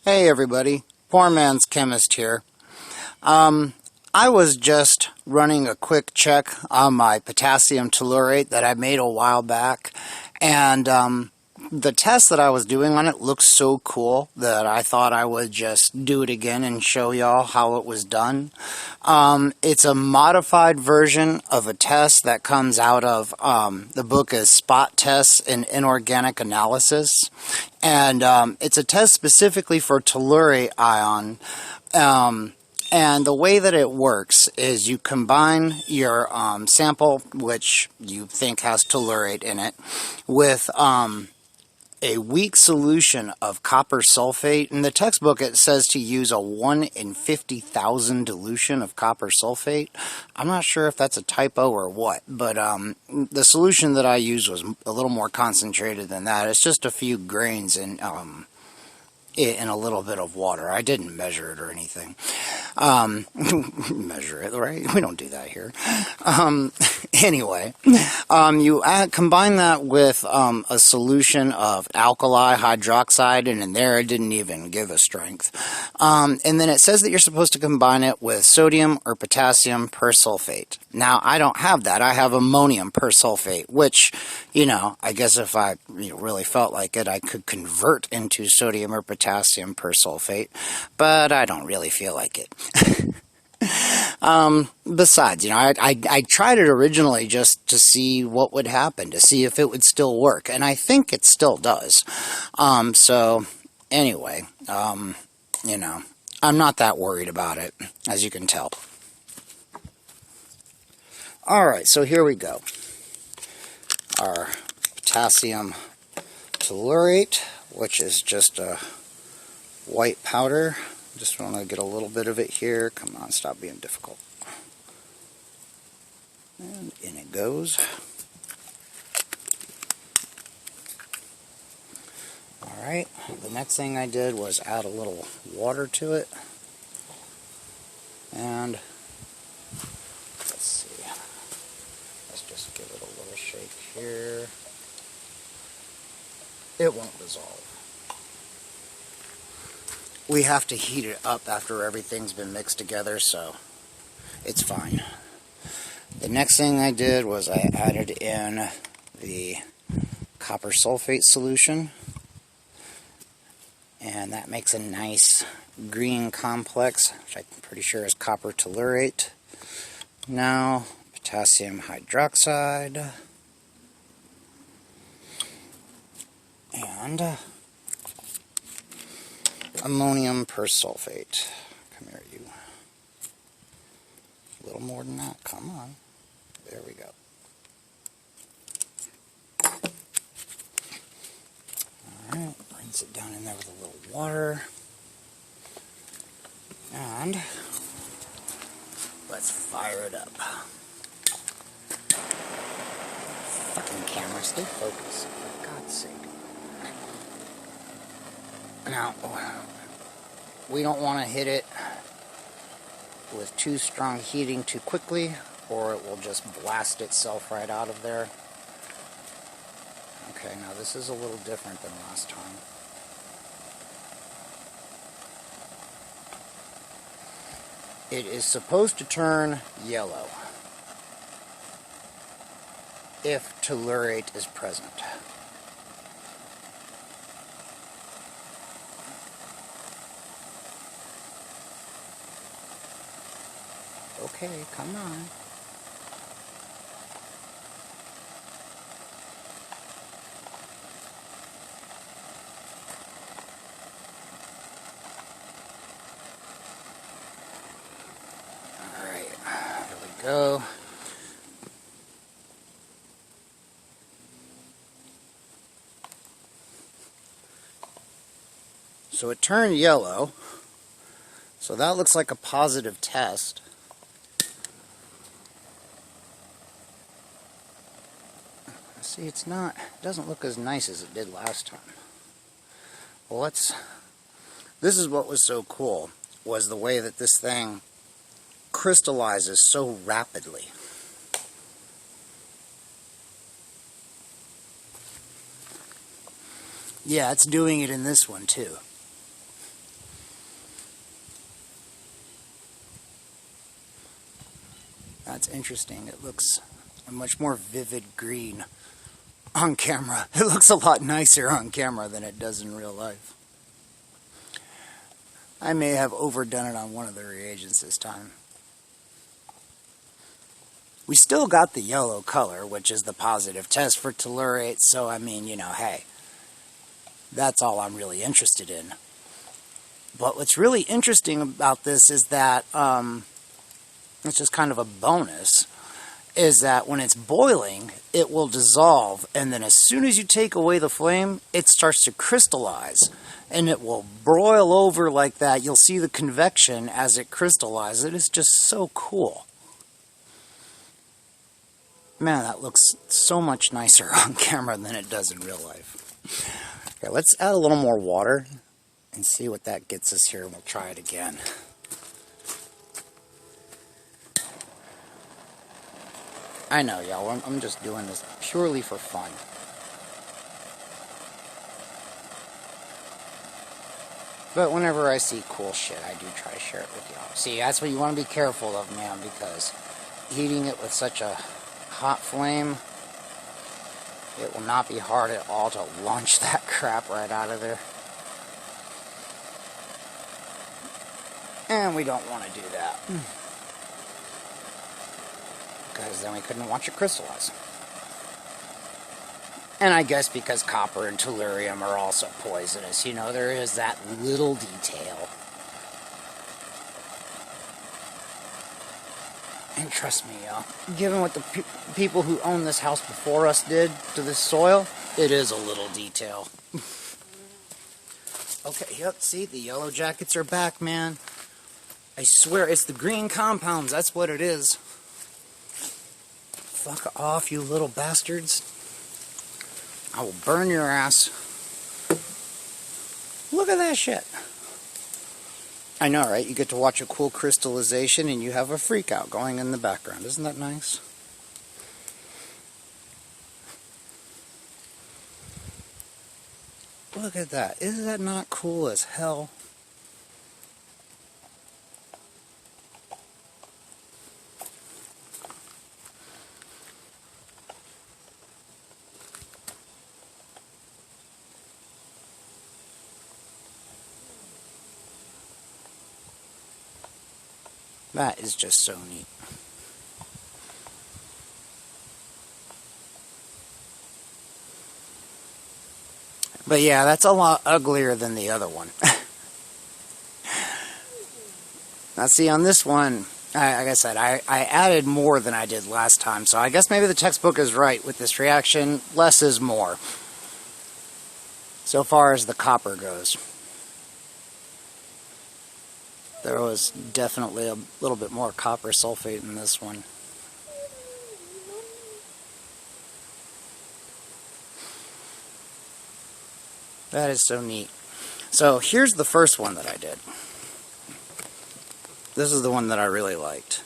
Hey everybody, PoorMansChemist here. I was just running a quick check on my potassium tellurate that I made a while back, and the test that I was doing on it looks so cool that I thought I would just do it again and show y'all how it was done. It's a modified version of a test that comes out of the book is Spot Tests in Inorganic Analysis, and it's a test specifically for tellurate ion. And the way that it works is you combine your sample, which you think has tellurate in it, with a weak solution of copper sulfate. In the textbook, it says to use a 1 in 50,000 dilution of copper sulfate. I'm not sure if that's a typo or what, but the solution that I used was a little more concentrated than that. It's just a few grains in a little bit of water. I didn't measure it or anything. Measure it, right? We don't do that here. Anyway, you combine that with a solution of alkali hydroxide, and in there it didn't even give a strength. And then it says that you're supposed to combine it with sodium or potassium persulfate. Now, I don't have that. I have ammonium persulfate, which, you know, I guess if I really felt like it, I could convert into sodium or potassium persulfate, but I don't really feel like it. Besides, I tried it originally just to see what would happen, to see if it would still work, and I think it still does. So, anyway, I'm not that worried about it, as you can tell. Alright, so here we go. Our potassium tellurate, which is just a white powder. Just want to get a little bit of it here. Come on, stop being difficult. And in it goes. Alright, the next thing I did was add a little water to it. And let's see. Let's just give it a little shake here. It won't dissolve. We have to heat it up after everything's been mixed together, so it's fine. The next thing I did was I added in the copper sulfate solution, and that makes a nice green complex, which I'm pretty sure is copper tellurate. Now, potassium hydroxide, and ammonium persulfate. Come here, you. A little more than that. Come on. There we go. Alright, rinse it down in there with a little water. And let's fire it up. Fucking camera, stay focused, for God's sake. Now, we don't want to hit it with too strong heating too quickly, or it will just blast itself right out of there. Okay, now this is a little different than last time. It is supposed to turn yellow if tellurate is present. Okay, come on. Alright, here we go. So it turned yellow. So that looks like a positive test. See, it doesn't look as nice as it did last time. Well, this is what was so cool, was the way that this thing crystallizes so rapidly. Yeah, it's doing it in this one too. That's interesting. It looks a much more vivid green on camera. It looks a lot nicer on camera than it does in real life. I may have overdone it on one of the reagents this time. We still got the yellow color, which is the positive test for tellurate, so I mean, you know, hey, that's all I'm really interested in. But what's really interesting about this is that, it's just kind of a bonus, is that when it's boiling, it will dissolve, and then as soon as you take away the flame, it starts to crystallize, and it will broil over like that. You'll see the convection as it crystallizes. It is just so cool. Man, that looks so much nicer on camera than it does in real life. Okay, let's add a little more water and see what that gets us here, and we'll try it again. I know, y'all, I'm just doing this purely for fun. But whenever I see cool shit, I do try to share it with y'all. See, that's what you want to be careful of, man, because heating it with such a hot flame, it will not be hard at all to launch that crap right out of there. And we don't want to do that, because then we couldn't watch it crystallize. And I guess because copper and tellurium are also poisonous, you know, there is that little detail. And trust me, y'all, given what the people who owned this house before us did to this soil, it is a little detail. Okay, yep, see, the yellow jackets are back, man. I swear, it's the green compounds, that's what it is. Fuck off, you little bastards. I will burn your ass. Look at that shit. I know, right? You get to watch a cool crystallization and you have a freak out going in the background. Isn't that nice? Look at that. Isn't that not cool as hell? That is just so neat. But yeah, that's a lot uglier than the other one. Now see, on this one, like I said, I added more than I did last time, so I guess maybe the textbook is right with this reaction. Less is more, so far as the copper goes. There was definitely a little bit more copper sulfate in this one. That is so neat. So here's the first one that I did. This is the one that I really liked.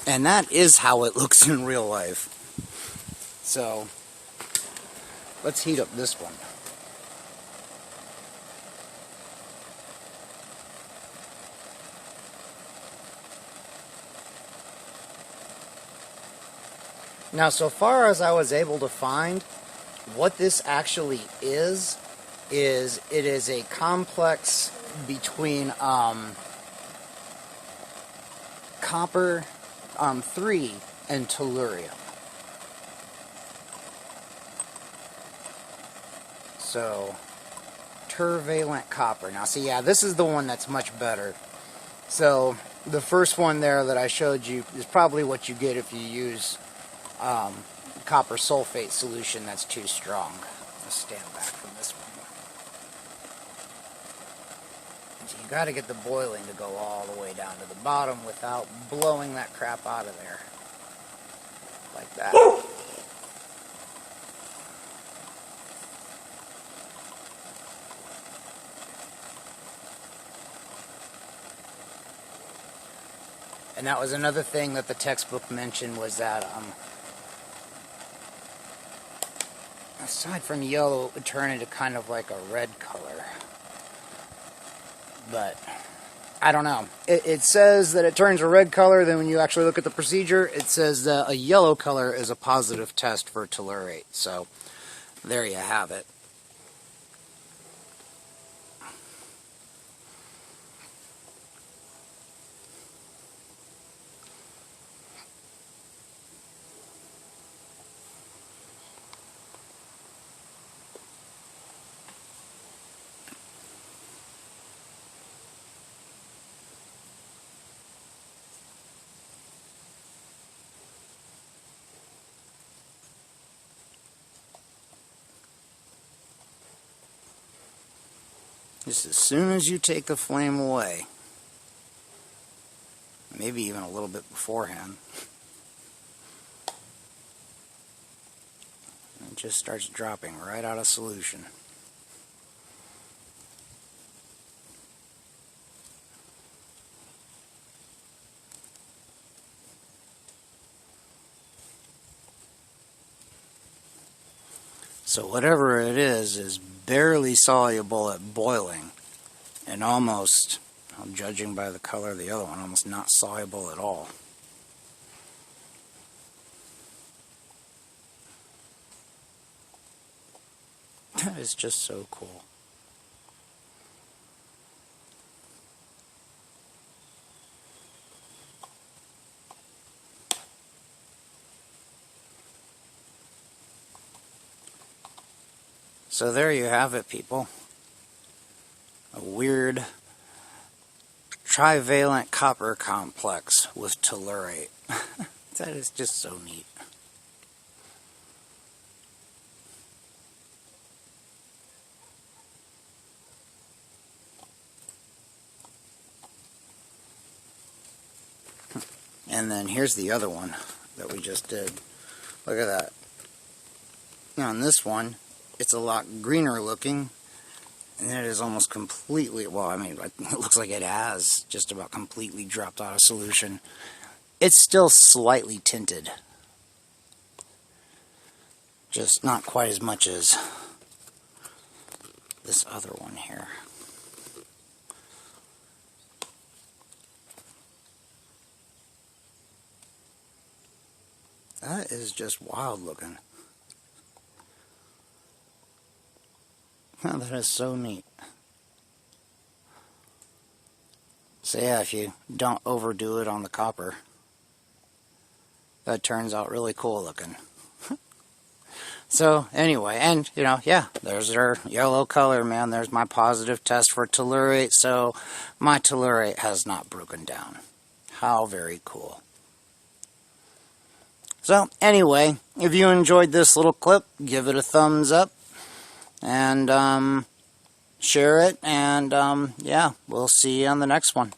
And that is how it looks in real life. So let's heat up this one. Now, so far as I was able to find, what this actually is it is a complex between copper 3 and tellurium. So, tervalent copper. Now, see, yeah, this is the one that's much better. So, the first one there that I showed you is probably what you get if you use copper sulfate solution that's too strong. Let's stand back from this one. So you got to get the boiling to go all the way down to the bottom without blowing that crap out of there. Like that. And that was another thing that the textbook mentioned, was that aside from yellow, it would turn into kind of like a red color. But I don't know. It says that it turns a red color, then when you actually look at the procedure, it says that a yellow color is a positive test for tellurate. So, there you have it. Just as soon as you take the flame away, maybe even a little bit beforehand, it just starts dropping right out of solution. So whatever it is barely soluble at boiling, and almost, judging by the color of the other one, almost not soluble at all. That is just so cool. So there you have it, people. A weird trivalent copper complex with tellurate. That is just so neat. And then here's the other one that we just did. Look at that. Now on this one, it's a lot greener looking, and it is almost completely, well, I mean, it looks like it has just about completely dropped out of solution. It's still slightly tinted. Just not quite as much as this other one here. That is just wild looking. Oh, that is so neat. So yeah, if you don't overdo it on the copper, that turns out really cool looking. So anyway, and you know, yeah, there's our yellow color, man. There's my positive test for tellurate, so my tellurate has not broken down. How very cool. So anyway, if you enjoyed this little clip, give it a thumbs up. And share it, and yeah, we'll see you on the next one.